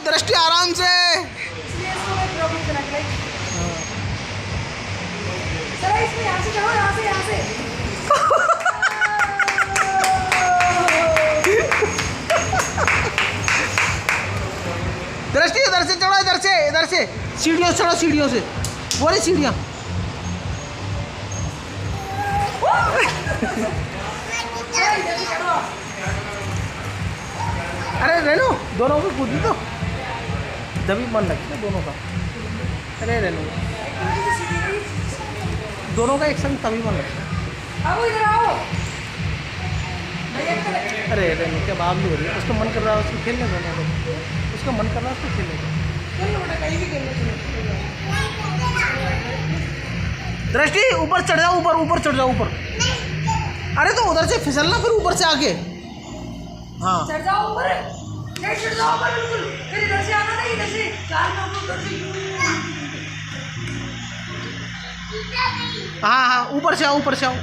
दृष्टि आराम से। इसलिए इसको मैं प्रॉब्लम करा के चलो इसमें यहाँ से चढ़ो, यहाँ से दृष्टि इधर से चढ़ो, इधर से सीढ़ियों से चढ़ो, सीढ़ियों से वो रही सीढ़ियाँ। अरे रेनू दोनों को कूदी तो तभी मन लगता है दोनों का। अरे रेनू दोनों का एक संग तभी मन लगता है। आओ इधर आओ। अरे रेनू क्या बात नहीं हो रही है, उसका मन कर रहा है उसको खेलने दोनों को, उसका मन कर रहा है उसको खेलने को। चलो बेटा कहीं भी खेलने चलो। दृष्टि ऊपर चढ़ जाओ, ऊपर चढ़ जाओ ऊपर। अरे तो उधर से फिसलना फिर ऊपर से आके। हाँ चढ़ जाओ ऊपर, चढ़ जाओ ऊपर बिल्कुल। फिर इधर से आना नहीं, इधर से चार में उधर से। हाँ ऊपर से आओ, ऊपर से आओ।